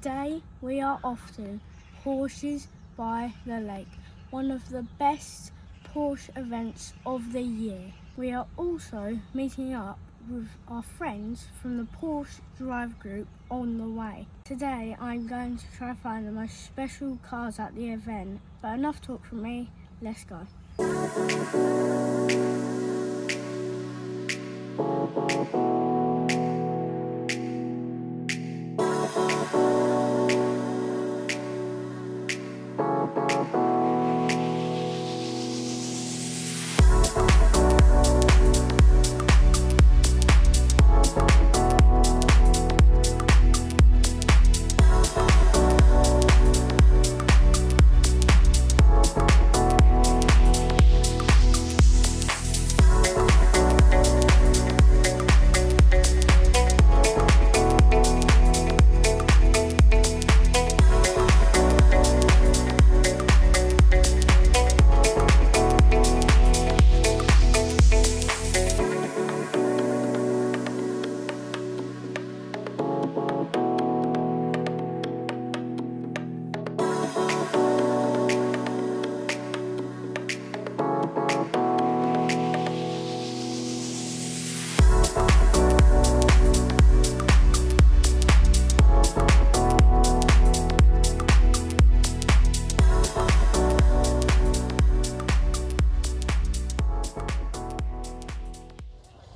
Today we are off to Porsches by the Lake, one of the best Porsche events of the year. We are also meeting up with our friends from the Porsche Drive Group on the way. Today I'm going to try to find the most special cars at the event, but enough talk from me, let's go.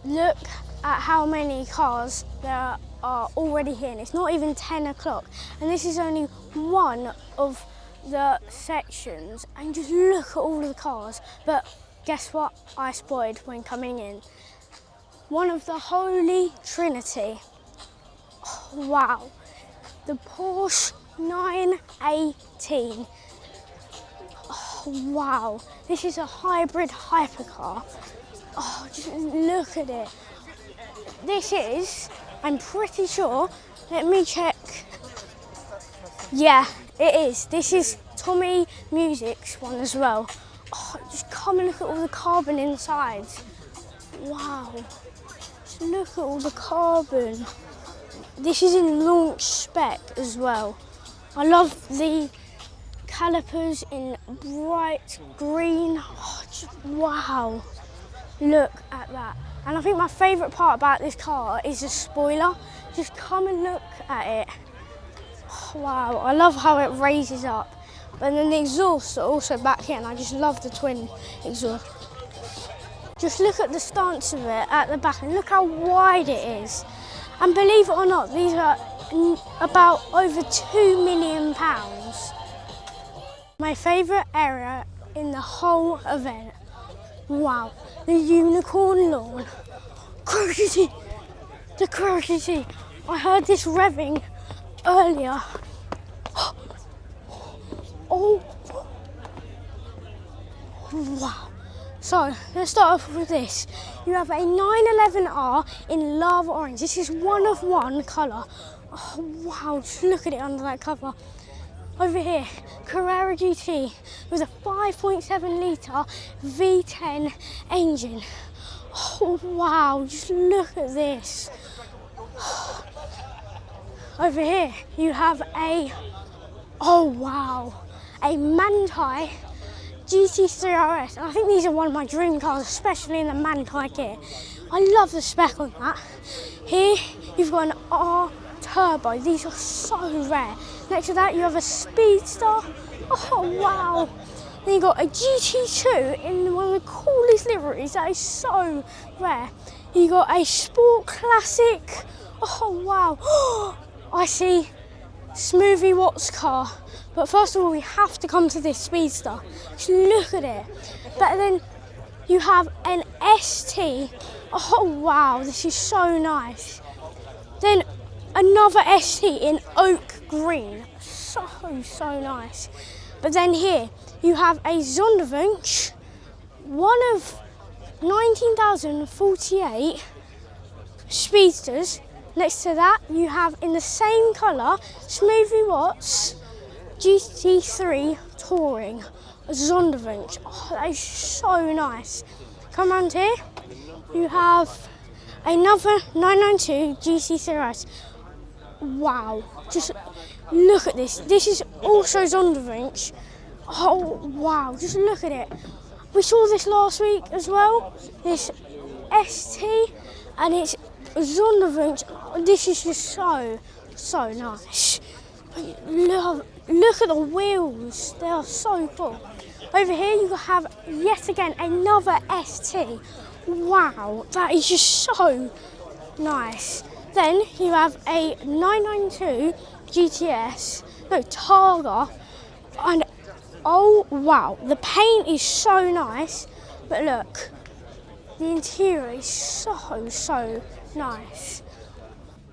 Look at how many cars there are already here, and it's not even 10 o'clock, and this is only one of the sections, and just look at all of the cars. But guess what I spotted when coming in? One of the Holy Trinity. Oh, wow, the Porsche 918. Oh, wow, this is a hybrid hypercar. Oh, just look at it. This is, I'm pretty sure, let me check. Yeah, it is. This is Tommy Music's one as well. Oh, just come and look at all the carbon inside. Wow, just look at all the carbon. This is in launch spec as well. I love the calipers in bright green. Oh, just, wow. Look at that. And I think my favourite part about this car is the spoiler. Just come and look at it. Oh, wow, I love how it raises up. But then the exhausts are also back here, and I just love the twin exhaust. Just look at the stance of it at the back, and look how wide it is. And believe it or not, these are about over £2 million. My favourite area in the whole event. Wow, the unicorn lawn. Crazy, the crazy. I heard this revving earlier. Oh, wow. So let's start off with this. You have a 911R in lava orange. This is one of one colour. Oh, wow, just look at it under that cover. Over here, Carrera GT with a 5.7 litre V10 engine. Oh wow, just look at this. Over here, you have a, oh wow, a Manthey GT3 RS. And I think these are one of my dream cars, especially in the Manthey kit. I love the spec on that. Here, you've got an R Turbo. These are so rare. Next to that, you have a Speedster. Oh, wow. Then you've got a GT2 in one of the coolest liveries. That is so rare. You got a Sport Classic. Oh, wow. I see Smoothie Watts car. But first of all, we have to come to this Speedster. Just look at it. But then you have an ST. Oh, wow. This is so nice. Then another ST in oak green, so nice. But then here you have a Sonderwunsch, one of 19,048 Speedsters. Next to that you have in the same colour Smoothie Watts GT3 Touring, a Sonderwunsch. Oh, that is so nice. Come around here, you have another 992 GT3 RS. Wow, just Look at this. This is also Sonderwunsch. Oh wow, just look at it. We saw this last week as well. This ST, and it's Sonderwunsch. This is just so nice. Look at the wheels. They are so cool. Over here you have yet again another ST. Wow, that is just so nice. Then you have a 992 GTS, no, Targa, and oh wow, the paint is so nice, but look, the interior is so nice.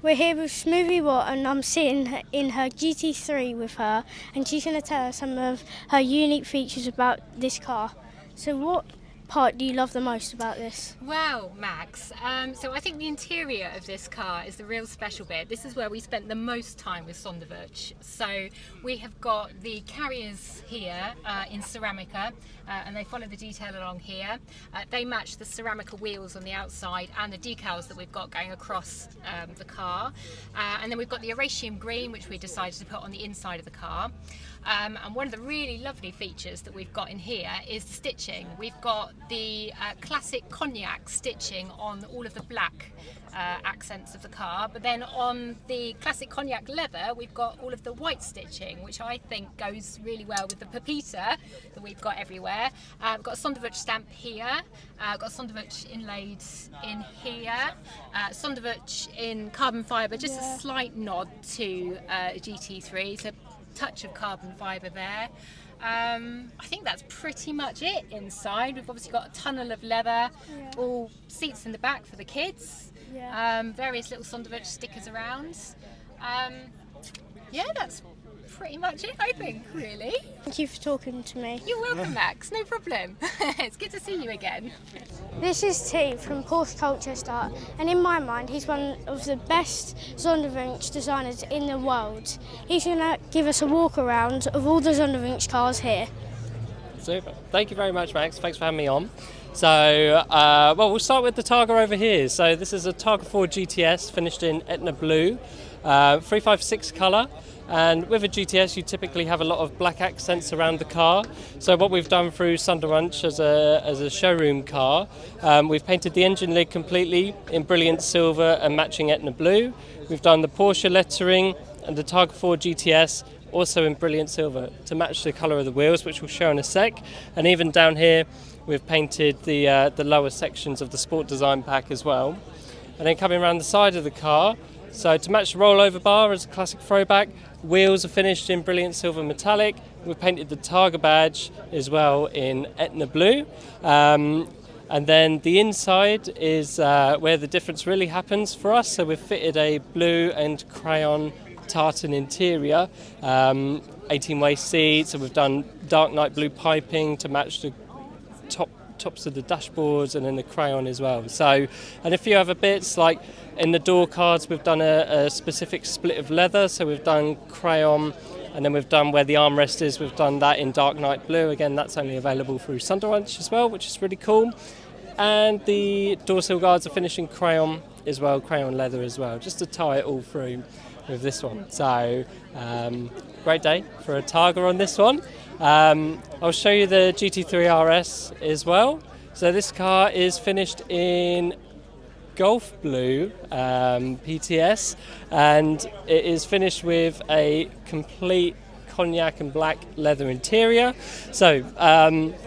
We're here with SmoothieWhat, and I'm sitting in her GT3 with her, and she's going to tell us some of her unique features about this car. So what part do you love the most about this? Well, Max, so I think the interior of this car is the real special bit. This is where we spent the most time with Sonderwunsch. So we have got the carriers here in Ceramica, and they follow the detail along here. They match the Ceramica wheels on the outside and the decals that we've got going across the car. And then we've got the Eratium green, which we decided to put on the inside of the car. And one of the really lovely features that we've got in here is the stitching. We've got the classic cognac stitching on all of the black accents of the car, but then on the classic cognac leather we've got all of the white stitching, which I think goes really well with the pepita that we've got everywhere. We've got a Sonderwunsch stamp here, got Sonderwunsch inlaid in here, Sonderwunsch in carbon fibre, just a slight nod to GT3, so touch of carbon fibre there. I think that's pretty much it inside. We've obviously got a tunnel of leather, all seats in the back for the kids, various little Sonderwunsch stickers around. Yeah, that's pretty much it, I think, really. Thank you for talking to me. You're welcome, Max, no problem. It's good to see you again. This is T from Porsche Colchester, and in my mind he's one of the best Sonderwunsch designers in the world. He's going to give us a walk around of all the Sonderwunsch cars here. Super. Thank you very much, Max. Thanks for having me on. So, well, we'll start with the Targa over here. So this is a Targa 4 GTS finished in Etna Blue, 356 colour. And with a GTS, you typically have a lot of black accents around the car. So what we've done through Sonderwunsch as a showroom car, we've painted the engine lid completely in brilliant silver and matching Etna Blue. We've done the Porsche lettering and the Targa 4 GTS also in brilliant silver to match the colour of the wheels, which we'll show in a sec. And even down here, we've painted the lower sections of the Sport Design pack as well. And then coming around the side of the car, so to match the rollover bar as a classic throwback, wheels are finished in brilliant silver metallic. We've painted the Targa badge as well in Etna Blue. And then the inside is where the difference really happens for us. So we've fitted a blue and crayon tartan interior, 18-way seats, and we've done dark night blue piping to match the tops of the dashboards, and then the crayon as well. So, and a few other bits, like in the door cards we've done a specific split of leather, so we've done crayon, and then we've done where the armrest is, we've done that in dark night blue. Again, that's only available through Sonderwunsch as well, which is really cool. And the door sill guards are finished in crayon as well, crayon leather as well, just to tie it all through with this one. So great day for a Targa on this one. I'll show you the GT3 RS as well. So this car is finished in Golf Blue PTS, and it is finished with a complete cognac and black leather interior. So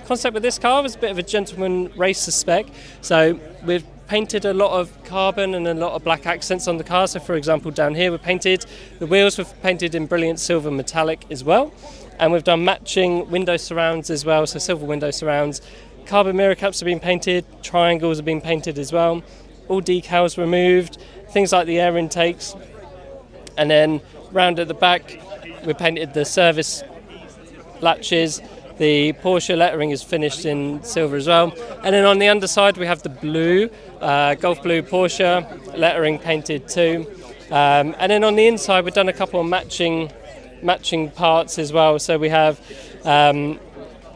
concept with this car was a bit of a gentleman racer spec. So we've painted a lot of carbon and a lot of black accents on the car. So for example, down here the wheels were painted in brilliant silver metallic as well. And we've done matching window surrounds as well, so silver window surrounds. Carbon mirror caps have been painted, triangles have been painted as well. All decals removed, things like the air intakes. And then round at the back, we painted the service latches. The Porsche lettering is finished in silver as well. And then on the underside, we have the blue, Golf Blue Porsche lettering painted too. And then on the inside, we've done a couple of matching parts as well. So we have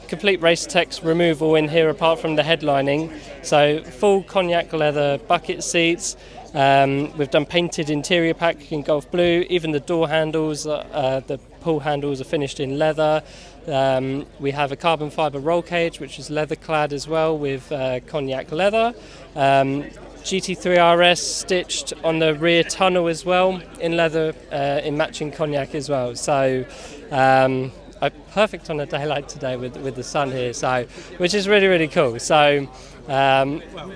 complete race text removal in here apart from the headlining. So full cognac leather bucket seats, We've done painted interior pack in Golf Blue. Even the door handles, the pull handles are finished in leather. We have a carbon fibre roll cage, which is leather clad as well with cognac leather. GT3 RS stitched on the rear tunnel as well in leather, in matching cognac as well. So perfect on a day like today with the sun here, so which is really, really cool. So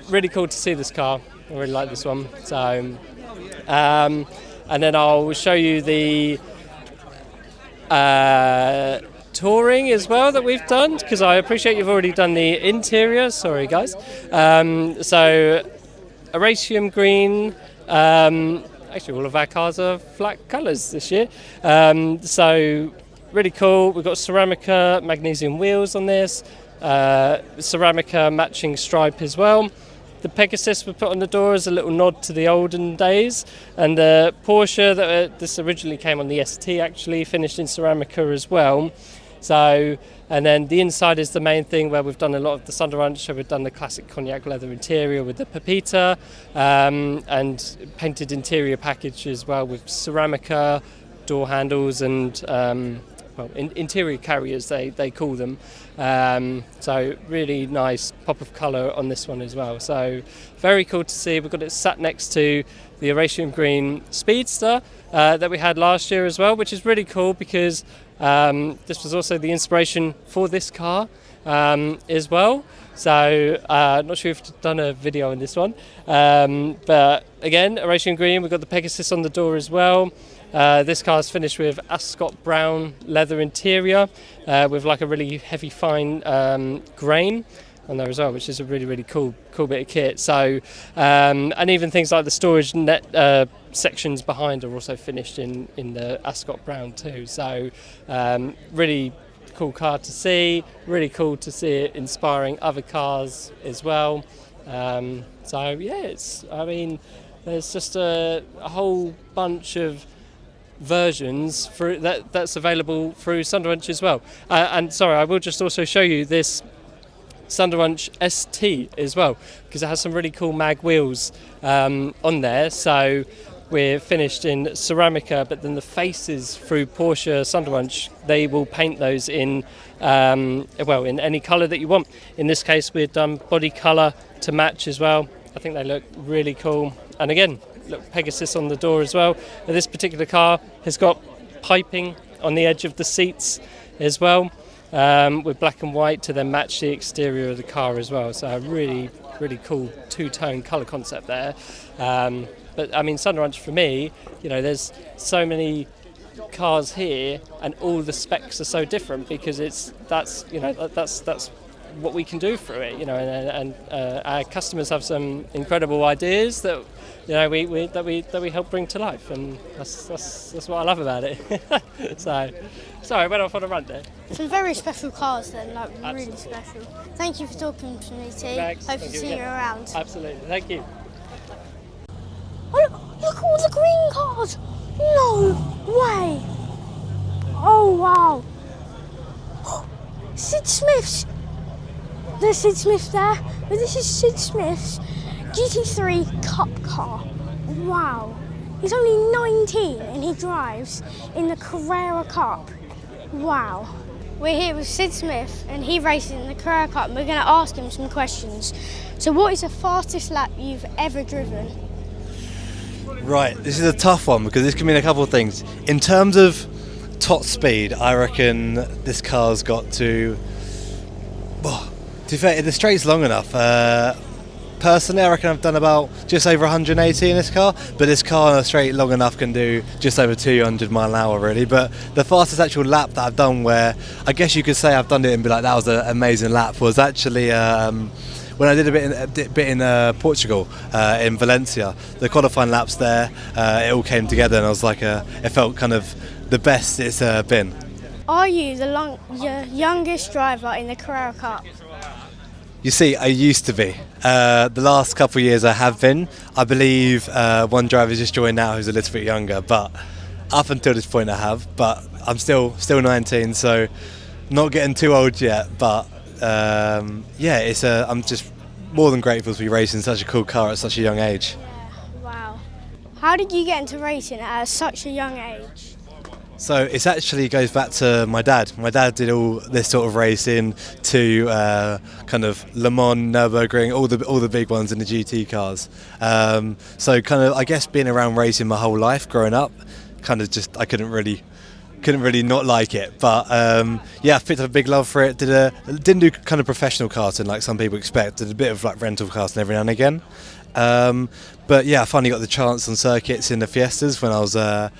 really cool to see this car. I really like this one. So and then I'll show you the touring as well that we've done, because I appreciate you've already done the interior. Sorry guys. So Erasium green. Actually, all of our cars are flat colours this year. So really cool. We've got Ceramica magnesium wheels on this. Ceramica matching stripe as well. The Pegasus we put on the door is a little nod to the olden days, and the Porsche this originally came on the ST, actually finished in Ceramica as well. So, and then the inside is the main thing where we've done a lot of the Sonderwunsch. So we've done the classic cognac leather interior with the Pepita, and painted interior package as well with Ceramica door handles and interior carriers they call them. So really nice pop of colour on this one as well. So very cool to see. We've got it sat next to the Erasium green Speedster that we had last year as well, which is really cool because this was also the inspiration for this car as well. So not sure if you've done a video on this one, but again, Erasium green. We've got the Pegasus on the door as well. This car is finished with ascot brown leather interior with like a really heavy fine grain on there as well, which is a really, really cool bit of kit. So and even things like the storage net sections behind are also finished in the ascot brown too. So really cool car to see, really cool to see it inspiring other cars as well. So yeah, there's just a whole bunch of versions for that's available through Sonderwunsch as well. And sorry, I will just also show you this Sonderwunsch ST as well, because it has some really cool mag wheels on there. So we're finished in Ceramica, but then the faces through Porsche Sonderwunsch, they will paint those in in any colour that you want. In this case, we've done body colour to match as well. I think they look really cool. And again, look, Pegasus on the door as well. Now, this particular car has got piping on the edge of the seats as well, with black and white to then match the exterior of the car as well. So a really, really cool two-tone colour concept there. But I mean, Sonderwunsch for me, there's so many cars here, and all the specs are so different because that's what we can do through it, and our customers have some incredible ideas that we help bring to life, and that's what I love about it. So, sorry, I went off on a rant there. Some very special cars then, like Absolutely. really special. Thank you for talking to me, T. Thanks. Hope to see you around. Absolutely, thank you. Oh, look at all the green cars! No way! Oh wow! Sid Smith's. There's Sid Smith there, but this is Sid Smith's GT3 Cup car. Wow! He's only 19 and he drives in the Carrera Cup. Wow! We're here with Sid Smith and he races in the Carrera Cup. We're going to ask him some questions. So, what is the fastest lap you've ever driven? Right, this is a tough one because this can mean a couple of things. In terms of top speed, I reckon this car's got to be fair, the straight's long enough. Personally, I reckon I've done about just over 180 in this car, but this car on a straight long enough can do just over 200 mile an hour really. But the fastest actual lap that I've done, where I guess you could say I've done it and be like that was an amazing lap, was actually when I did a bit in Portugal, in Valencia. The qualifying laps there, it all came together and I was like, it felt kind of the best it's been. Are you the youngest driver in the Carrera Cup? You see, I used to be. The last couple of years I have been. I believe one driver's just joined now who's a little bit younger, but up until this point I have. But I'm still 19, so not getting too old yet. But I'm just more than grateful to be racing such a cool car at such a young age. Yeah, wow. How did you get into racing at such a young age? So it actually goes back to my dad. My dad did all this sort of racing to kind of Le Mans, Nürburgring, all the big ones in the GT cars. So kind of, I guess, being around racing my whole life growing up, kind of just I couldn't really not like it. But yeah, I picked up a big love for it. Didn't do kind of professional karting like some people expect. Did a bit of like rental karting every now and again. But yeah, I finally got the chance on circuits in the Fiestas when I was I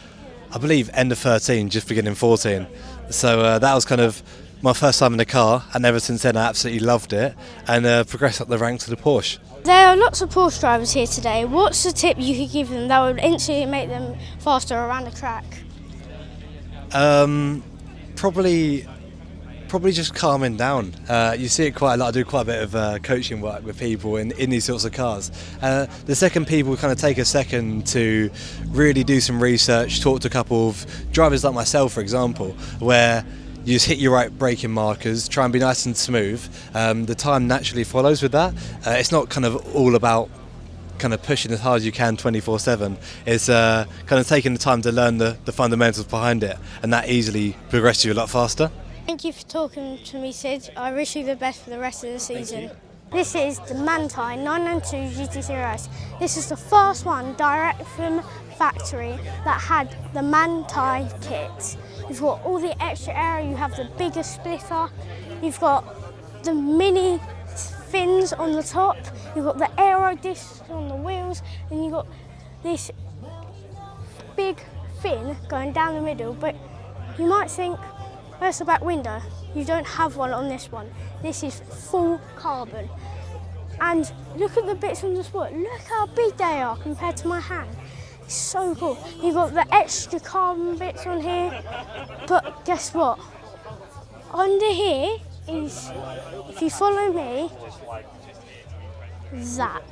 believe end of 13, just beginning 14. So that was kind of my first time in a car, and ever since then I absolutely loved it, and progressed up the ranks to the Porsche. There are lots of Porsche drivers here today. What's the tip you could give them that would instantly make them faster around the track? Probably just calming down. You see it quite a lot. I do quite a bit of coaching work with people in these sorts of cars. The second people kind of take a second to really do some research, talk to a couple of drivers like myself, for example, where you just hit your right braking markers, try and be nice and smooth. The time naturally follows with that. It's not kind of all about kind of pushing as hard as you can 24/7. It's kind of taking the time to learn the fundamentals behind it, and that easily progresses you a lot faster. Thank you for talking to me, Sid. I wish you the best for the rest of the season. This is the Manthey 992 GT3 RS. This is the first one direct from factory that had the Manthey kit. You've got all the extra area, you have the bigger splitter, you've got the mini fins on the top, you've got the aero discs on the wheels, and you've got this big fin going down the middle. But you might think, where's the back window? You don't have one on this one. This is full carbon. And look at the bits on the spot. Look how big they are compared to my hand. It's so cool. You've got the extra carbon bits on here. But guess what? Under here is, if you follow me, that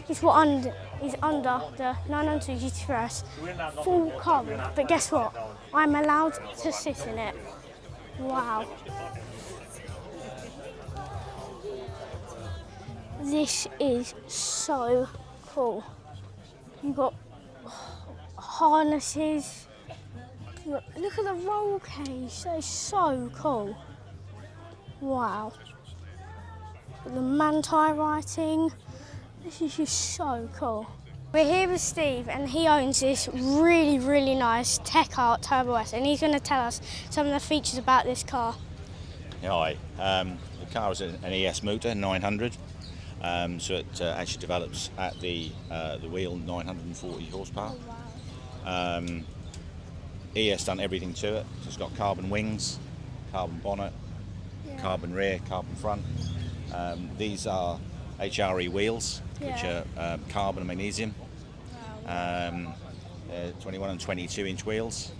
is what is under the 992 GT3 RS, full carbon. But guess what? I'm allowed to sit in it. Wow. This is so cool. You've got harnesses. Look at the roll cage. That is so cool. Wow. The Manthey writing. This is just so cool. We're here with Steve, and he owns this really, really nice TechArt Turbo S, and he's going to tell us some of the features about this car. Hi, the car is an ES motor, 900, so it actually develops at the wheel 940 horsepower. ES done everything to it, so it's got carbon wings, carbon bonnet, carbon rear, carbon front. These are HRE wheels, which are carbon and magnesium. 21 and 22 inch wheels.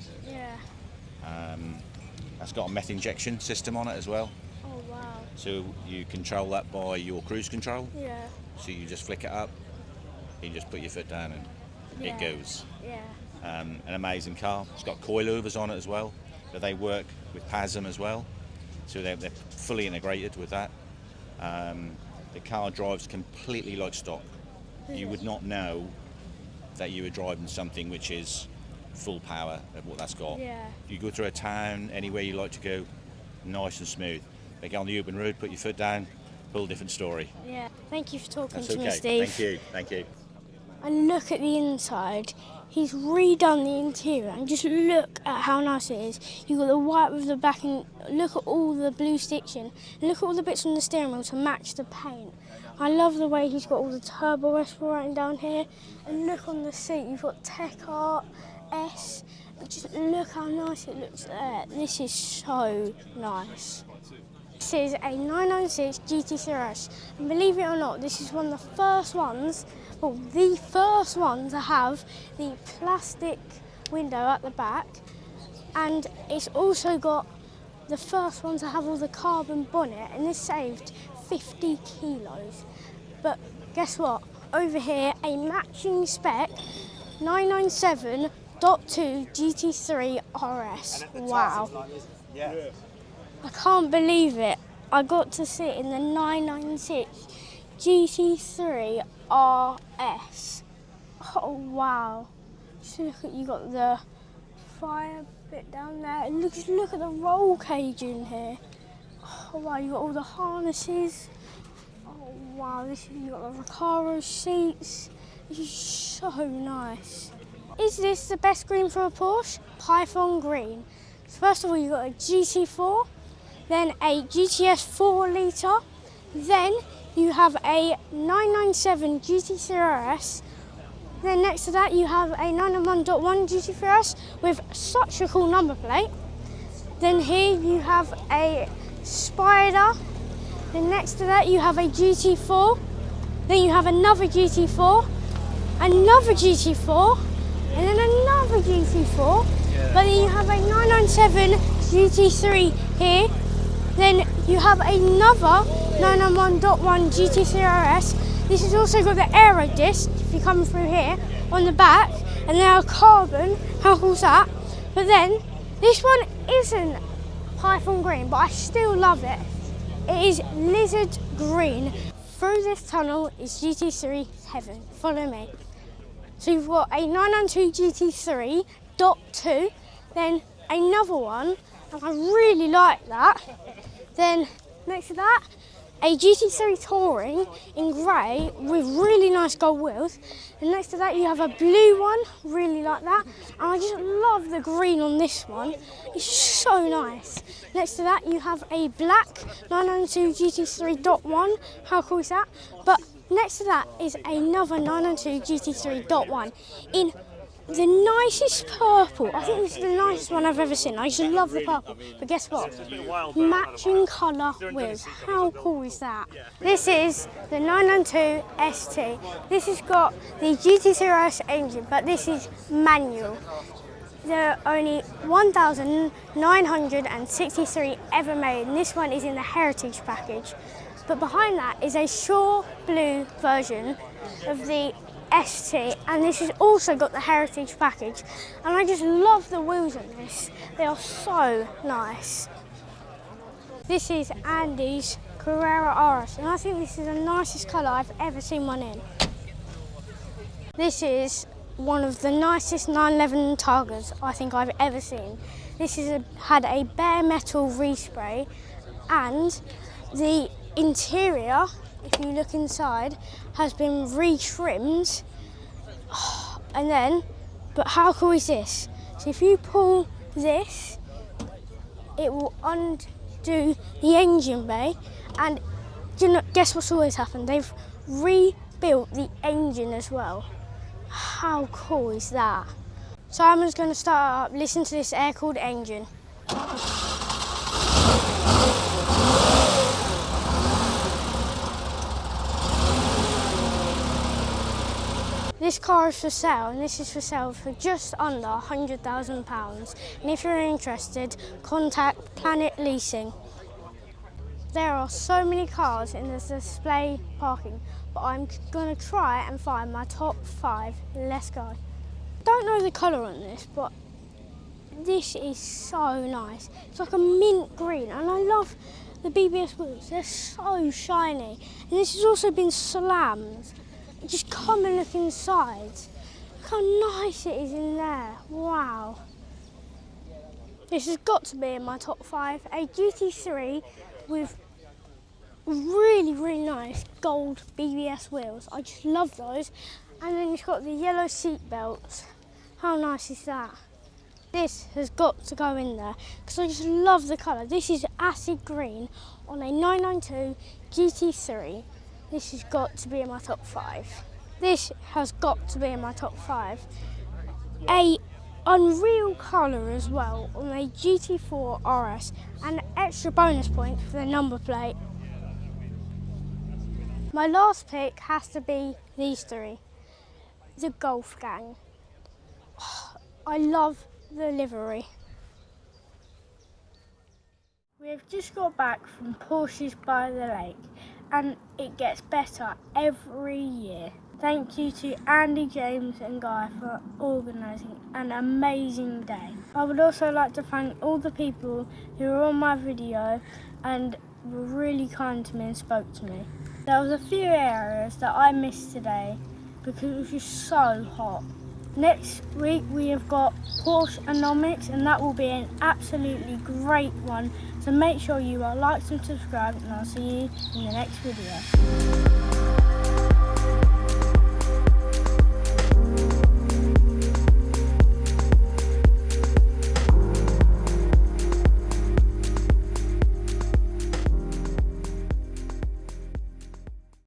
That's got a meth injection system on it as well. Oh wow. So you control that by your cruise control. Yeah. So you just flick it up, you just put your foot down and it goes. Yeah. An amazing car. It's got coilovers on it as well, but they work with PASM as well. So they're fully integrated with that. The car drives completely like stock. You would not know that you were driving something which is full power of what that's got. Yeah. You go through a town, anywhere you like to go, nice and smooth. They get on the urban road, put your foot down, whole different story. Yeah. Thank you for talking That's to okay. me, Steve. Thank you. Thank you. And look at the inside. He's redone the interior, and just look at how nice it is. You've got the white with the back, and look at all the blue stitching. And look at all the bits on the steering wheel to match the paint. I love the way he's got all the Turbo S writing down here. And look on the seat, you've got TechArt S. But just look how nice it looks there. This is so nice. This is a 996 GT3 RS, and believe it or not, this is one of the first ones, well, the first one to have the plastic window at the back, and it's also got the first one to have all the carbon bonnet, and this saved 50 kilos. But guess what? Over here, a matching spec 997.2 GT3 RS. Wow. I can't believe it. I got to sit in the 996 GT3 RS. Oh wow. Just look at, you got the fire bit down there. And look at the roll cage in here. Oh wow, you got all the harnesses. Oh wow, you got the Recaro seats. This is so nice. Is this the best green for a Porsche? Python green. So first of all, you got a GT4, then a GTS 4 litre, then you have a 997 GT3 RS. Then next to that, you have a 991.1 GT3 RS with such a cool number plate. Then here you have a Spider. Then next to that, you have a GT4. Then you have another GT4, another GT4, and then another GT4. But then you have a 997 GT3 here. Then you have another 991.1 GT3 RS. This has also got the aero disc, if you come through here, on the back, and they are carbon. How cool is that? But then, this one isn't Python green, but I still love it. It is lizard green. Through this tunnel is GT3 heaven. Follow me. So you've got a 992 GT3.2, then another one, and I really like that. Then next to that, a GT3 Touring in grey with really nice gold wheels. And next to that you have a blue one, really like that. And I just love the green on this one. It's so nice. Next to that you have a black 992 GT3.1. How cool is that? But next to that is another 992 GT3.1 in the nicest purple. I think this is the nicest one I've ever seen. I just love the purple. But guess what? Matching colour wheels. How cool is that? This is the 992 ST. This has got the GT3 RS engine, but this is manual. There are only 1,963 ever made, and this one is in the heritage package. But behind that is a shore blue version of the ST, and this has also got the heritage package, and I just love the wheels on this. They are so nice. This is Andy's Carrera RS, and I think this is the nicest colour I've ever seen one in. This is one of the nicest 911 Tigers I think I've ever seen. This had a bare metal respray, and the interior, if you look inside, has been retrimmed. And then, but how cool is this? So if you pull this, it will undo the engine bay, and guess what's always happened? They've rebuilt the engine as well. How cool is that? So I'm just going to start up, listen to this air-cooled engine. This car is for sale, and this is for sale for just under £100,000. And if you're interested, contact Planet Leasing. There are so many cars in this display parking, but I'm going to try and find my top 5. Let's go. Don't know the colour on this, but this is so nice. It's like a mint green, and I love the BBS wheels. They're so shiny, and this has also been slammed. Just come and look inside. Look how nice it is in there. Wow. This has got to be in my top 5. A GT3 with really, really nice gold BBS wheels. I just love those. And then it's got the yellow seat belts. How nice is that? This has got to go in there because I just love the colour. This is acid green on a 992 GT3. This has got to be in my top 5. This has got to be in my top 5. A unreal colour as well on a GT4 RS, and an extra bonus point for the number plate. My last pick has to be these 3. The Golf Gang. I love the livery. We have just got back from Porsches by the Lake, and it gets better every year. Thank you to Andy, James and Guy for organising an amazing day. I would also like to thank all the people who were on my video and were really kind to me and spoke to me. There was a few areas that I missed today, because it was just so hot. Next week we have got Porsche Anomics, and that will be an absolutely great one. So make sure you are liked and subscribed, and I'll see you in the next video.